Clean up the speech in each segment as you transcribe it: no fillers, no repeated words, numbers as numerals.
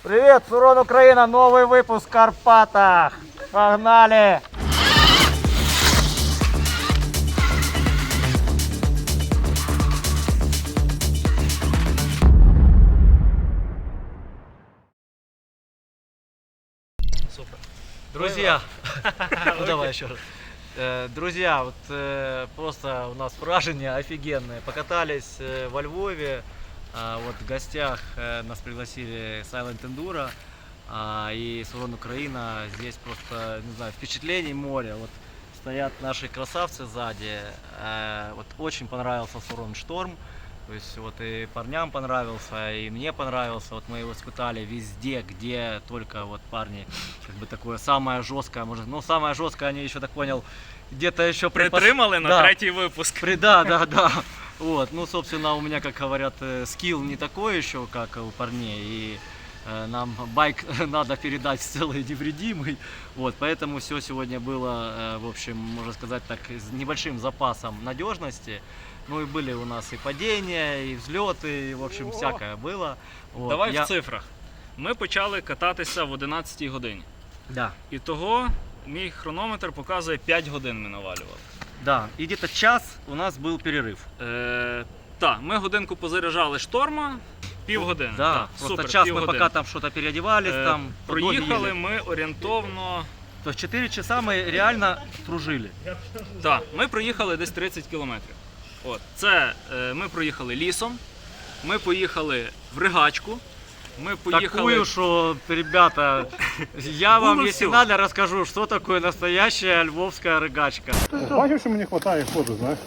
Привет, Сурон, Украина, новый выпуск в Карпатах. Погнали! Супер. Друзья, ну давай еще раз. Друзья, вот просто у нас вражения офигенные. Покатались во Львове, вот в гостях нас пригласили Silent Enduro и Сурон Украина. Здесь просто, не знаю, впечатлений море. Вот стоят наши красавцы сзади. Вот очень понравился Сурон Шторм. То есть вот и парням понравился, и мне понравился. Вот мы его испытали везде, где только вот парни, как бы такое самое жесткое, может, ну самое жесткое они еще так понял, где-то еще Притримали на третий выпуск. Да. Вот, ну собственно у меня, как говорят, скилл не такой еще, как у парней, и нам байк надо передать целый невредимый. Вот, поэтому все сегодня было, в общем, можно сказать так, с небольшим запасом надежности. Ну и были у нас и падения, і взльоти, і, в общем, всякое было. Вот. Давай в цифрах. Ми почали кататися в 11 годині. Да. І того мій хронометр показує 5 годин ми навалювали. Да, и где-то час у нас был перерыв. Так, ми годинку позаряджали шторма, півгодини. Да, Так, просто супер, час мы півгодини. пока там что-то переодевались, там Проїхали ели. ми орієнтовно. То есть 4 часа мы реально кружили. Так, ми проїхали десь 30 кілометрів. От, це ми проїхали лісом, ми поїхали в ригачку, ми поїхали... Такую, что, ребята, я вам, Было если всё. надо, расскажу, что такое настоящая львовская рыгачка. Бачиш, що мені вистачає ходу, знаєш?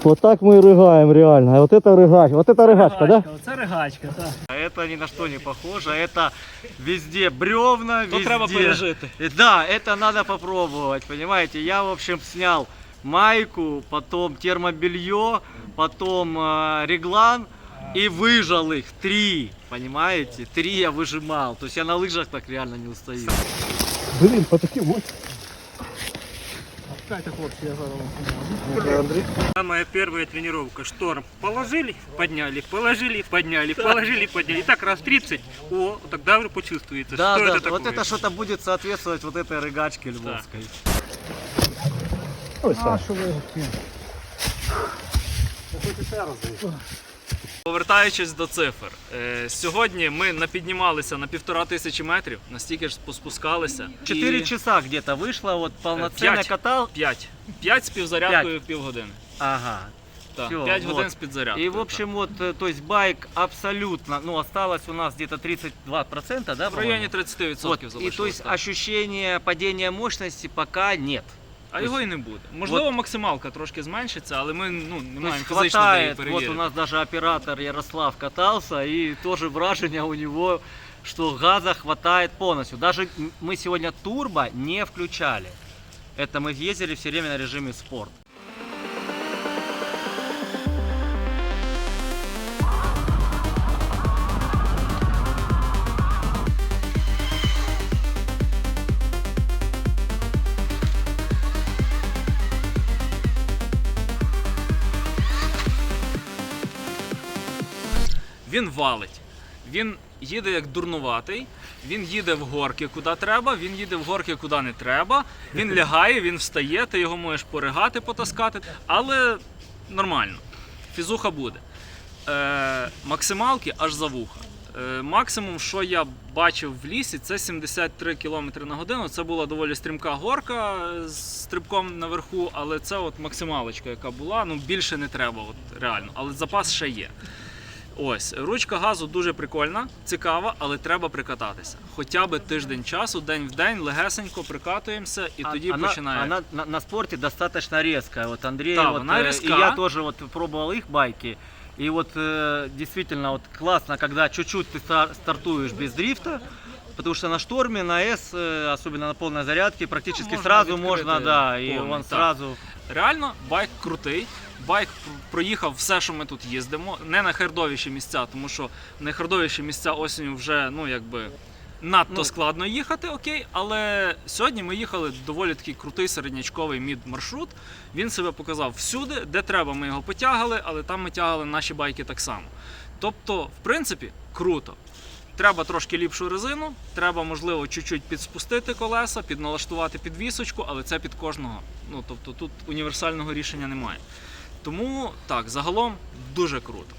Вот так мы и рыгаем реально. А вот это рыгач, вот это рыгачка, да? Це ригачка, так. А это ни на что не похоже, это везде бревна, То везде. треба пережити. Да, это надо попробовать, понимаете. Я, в общем, снял майку, потом термобелье, потом реглан и выжал их 3, понимаете? 3 я выжимал, то есть я на лыжах так реально не устаю. Блін, по таким ось. Самая первая тренировка. Шторм. Положили, подняли, положили, подняли, положили, подняли. И так раз 30, тогда уже почувствуется, Да, что да, это такое. вот это что-то будет соответствовать вот этой рыгачке львовской. Ось так. Повертаючись до цифр, сьогодні ми напіднімалися на 1500 метрів, настільки ж поспускалися. 4 часа где-то вышло, вот полноценно катал. 5 з півзарядкою в півгодини. Ага. Так, Всё, 5 годин вот. з підзарядкою. И в общем вот, то есть байк абсолютно, ну осталось у нас где-то 32%, да? в районі по-моему? 30% Вот, и залишилось. то есть так. ощущение падения мощности пока нет. А його і не буде. Можливо, максималка трошки зменшиться, але ми не То есть маємо фізично її хватает, вот перевірити. у нас даже оператор Ярослав катался, и тоже вражение у него, что газа хватает полностью. Даже мы сегодня турбо не включали. Это мы ездили все время на режиме спорт. Він валить. Він їде як дурнуватий, він їде в горки куди треба, він їде в горки куди не треба, він лягає, він встає, ти його можеш поригати, потаскати, але нормально, фізуха буде. Максималки аж за вуха. Максимум, що я бачив в лісі, це 73 км на годину. Це була доволі стрімка горка з стрибком наверху, але це от максималочка, яка була, ну більше не треба, от, реально, але запас ще є. Ось, ручка газу дуже прикольна, цікава, але треба прикататися. Хоча б тиждень часу, день в день, легесенько прикатуємося і тоді починає. Она на спорте достаточно резкая. Вот Андрей, Да, вот, она и резка. я тоже вот пробовал их байки. И вот действительно вот классно, когда чуть-чуть ты стартуешь без дрифта, потому что на шторме, на S, особенно на полной зарядке, практически Можно сразу открытый можно, да, и полный, он так. сразу... Реально, байк крутий. Байк проїхав все, що ми тут їздимо. Не на хардовіші місця, тому що на хардовіші місця осінню вже, ну, якби, надто складно їхати, окей. Але сьогодні ми їхали доволі такий крутий середнячковий мід-маршрут. Він себе показав всюди, де треба ми його потягали, але там ми тягали наші байки так само. Тобто, в принципі, круто. Треба трошки ліпшу резину, треба, можливо, чуть-чуть підспустити колеса, підналаштувати підвісочку, але це під кожного. Ну, тобто тут універсального рішення немає. Тому, так, загалом дуже круто.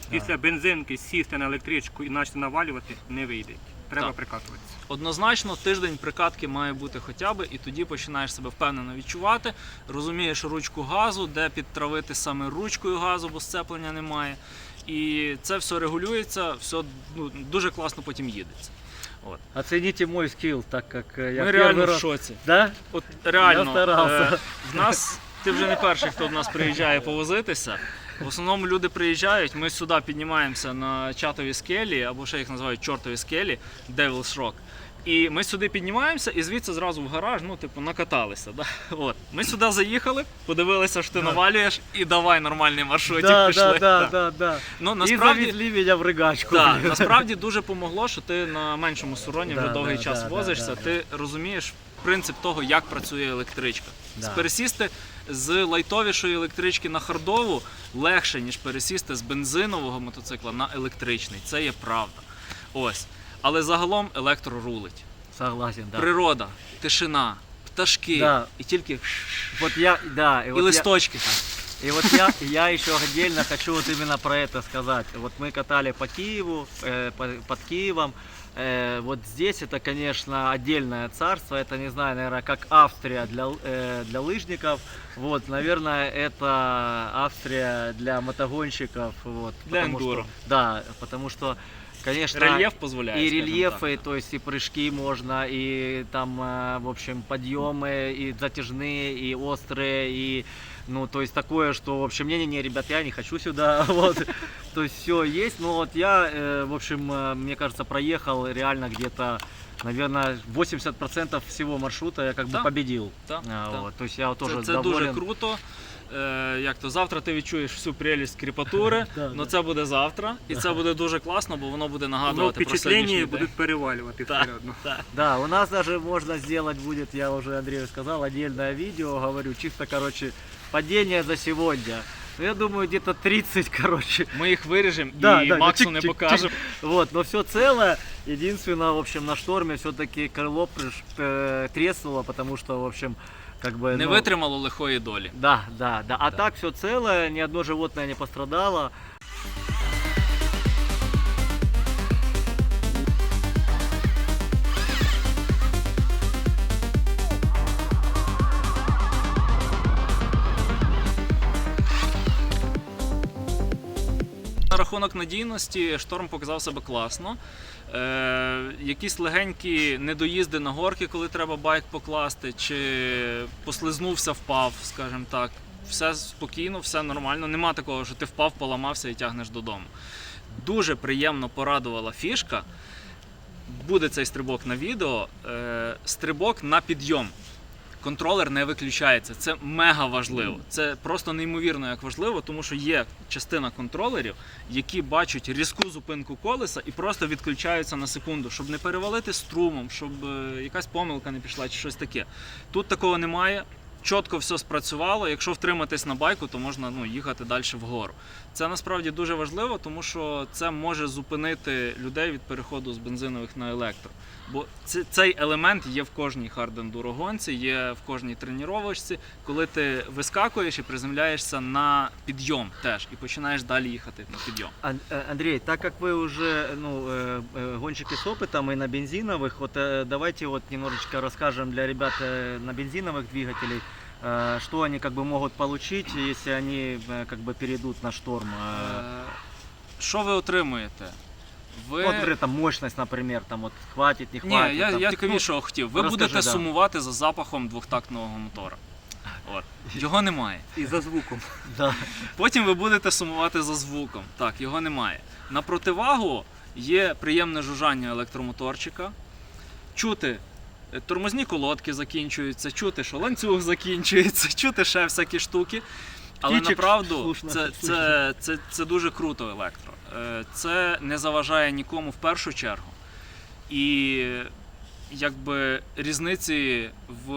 Після бензинки сісти на електричку і почати навалювати не вийде. Треба Так. прикатуватися. Однозначно, тиждень прикатки має бути хоча б, і тоді починаєш себе впевнено відчувати, розумієш ручку газу, де підтравити саме ручкою газу, бо сцеплення немає. І це все регулюється, все дуже класно потім їдеться. Оцените мой скилл, так как я Ми первый реально в раз... шоці. Да? От реально, Я старався. в нас, ти вже не перший, хто до нас приїжджає повозитися. В основному люди приїжджають, ми сюди піднімаємося на чатові скелі, або ще їх називають чортові скелі, Devil's Rock. І ми сюди піднімаємося і звідси зразу в гараж, ну, типу, накаталися. Да? От. Ми сюди заїхали, подивилися, що ти навалюєш, і давай нормальний маршрутик пішли. Да. Ну, И насправді, завезли меня в рыгачку. так, насправді дуже помогло, що ти на меншому суроні вже Да, довгий да, час да, возишся, да. ти розумієш принцип того, як працює електричка. Да. Пересісти з лайтовішої електрички на хардову легше, ніж пересісти з бензинового мотоцикла на електричний. Це є правда. Ось. Але загалом електро рулить. Согласен, да. Природа, тишина, пташки Да. і тільки Вот я, да, і листочки. И вот я еще отдельно хочу вот именно про это сказать. Вот мы катали по Киеву, под Киевом. Вот здесь это, конечно, отдельное царство. Это, не знаю, наверное, как Австрия для лыжников. Вот, наверное, это Австрия для мотогонщиков. Вот, Для потому эндуро. что- Да, потому что, конечно, Рельєф дозволяє. и скажімо рельефы, так. то есть и прыжки можно, и там, в общем, подъемы, и затяжные, и острые, и, ну, то есть такое, что, в общем, не-не-не, ребят, я не хочу сюда, вот, то есть все есть, но вот я, в общем, мне кажется, проехал реально где-то, наверное, 80% всего маршрута я как бы Да. победил, Так, так. вот, то есть я вот тоже Це доволен. дуже круто. Як то завтра ти відчуєш всю прелість кріпатури, Да, але да. це буде завтра, і це буде дуже класно, бо воно буде Но нагадувати про впечатлення сьогоднішній день. будуть перевалювати Так, вперед. Ну. так. Да, у нас даже можно сделать будет, я уже Андрею сказал, отдельное видео, говорю, чисто, короче, падение за сегодня. Ну, я думаю, где-то 30, короче. Ми їх виріжемо Да, і да, Максу чик, не чик, покажемо. Вот, но все целое. Единственное, в общем, на шторме все-таки крыло треснуло, потому что, в общем, как бы... Не ну, витримало лихої долі. Да. А так все целое, ни одно животное не пострадало. На рахунок надійності шторм показав себе класно. Якісь легенькі недоїзди на горки, коли треба байк покласти, чи послизнувся, впав, скажімо так. Все спокійно, все нормально. Нема такого, що ти впав, поламався і тягнеш додому. Дуже приємно порадувала фішка. Буде цей стрибок на відео. Стрибок на підйом. Контролер не виключається. Це мега важливо. Це просто неймовірно як важливо, тому що є частина контролерів, які бачать різку зупинку колеса і просто відключаються на секунду, щоб не перевалити струмом, щоб якась помилка не пішла чи щось таке. Тут такого немає. Чітко все спрацювало. Якщо втриматись на байку, то можна їхати далі вгору. Це насправді дуже важливо, тому що це може зупинити людей від переходу з бензинових на електро. Бо цей елемент є в кожній хард-ендуро гонці, є в кожній тренувачці, коли ти вискакуєш і приземляєшся на підйом теж і починаєш далі їхати на підйом. Андрей, так как вы уже гонщики с опытом и на бензиновых, вот давайте вот немножечко расскажем для ребят на бензиновых двигателей, что они как бы могут получить, если они как бы перейдут на шторм. Що ви отримуєте? Ви... Вот, например, там мощность, например, там вот хватит, не Ні, хватит. там. я цікавішого хотів. Ви розкажи, будете да. сумувати за запахом двохтактного мотора. От. Його немає. І за звуком. Да. Потім ви будете сумувати за звуком. Так, його немає. На противагу є приємне жужжання електромоторчика. Чути тормозні колодки закінчуються, чути, що ланцюг закінчується, чути ще всякі штуки. Але Птічок, направду слушно, це дуже круто електро. Це не заважає нікому в першу чергу. І якби різниці в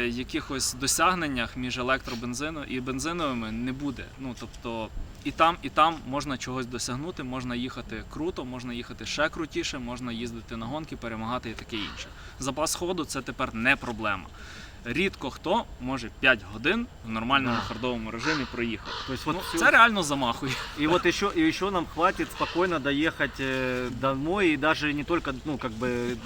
якихось досягненнях між електробензином і бензиновими не буде. Ну, тобто і там можна чогось досягнути, можна їхати круто, можна їхати ще крутіше, можна їздити на гонки, перемагати і таке інше. Запас ходу це тепер не проблема. Рідко хто може 5 годин в нормальному Да. хардовому режимі проїхати. То есть вот Ну, всё- це реально замахує. И вот еще нам хватит спокойно доехать домой, и даже не только, ну, как бы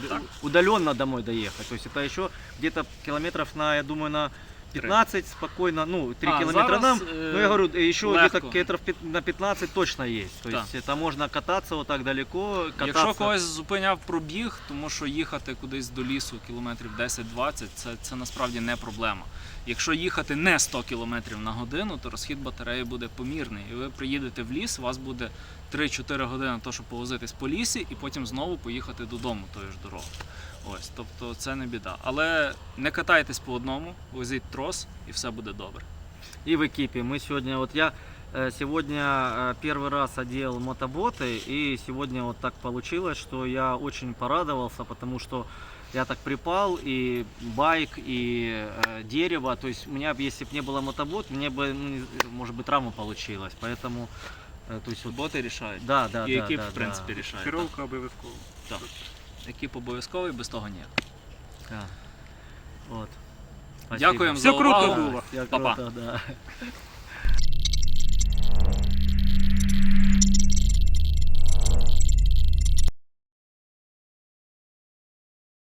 удаленно домой доехать. То есть это еще где-то километров на, я думаю, на 15 спокойно, ну, 3 километра зараз, нам. Ну, я говорю, еще легко. где-то километров на 15 точно есть. То Да. есть это можно кататься вот так далеко, кататься. Якщо когось зупиняв пробіг, тому що їхати кудись до лісу кілометрів 10-20, це насправді не проблема. Якщо їхати не 100 км на годину, то розхід батареї буде помірний. І ви приїдете в ліс, у вас буде 3-4 години на те, щоб повозитись по лісі, і потім знову поїхати додому тою ж дорогою. Ось, тобто це не біда. Але не катайтесь по одному, возіть трос і все буде добре. И в экипе. Мы сегодня, вот я сегодня первый раз одел мотоботы, и сегодня вот так получилось, что я очень порадовался, потому что я так припал, и байк, и дерево, то есть у меня, если бы не было мотобот, мне бы, ну, может быть, травма получилась, поэтому, то есть вот, Боти рішають. да, да, І да, екіп, да, в принципі, рішає. Керовка обов'язково. Так. Екіп обов'язковий, без того ніяк. да. Вот. Дякуємо Все за круто увагу. було. Всё Па-па. круто, да.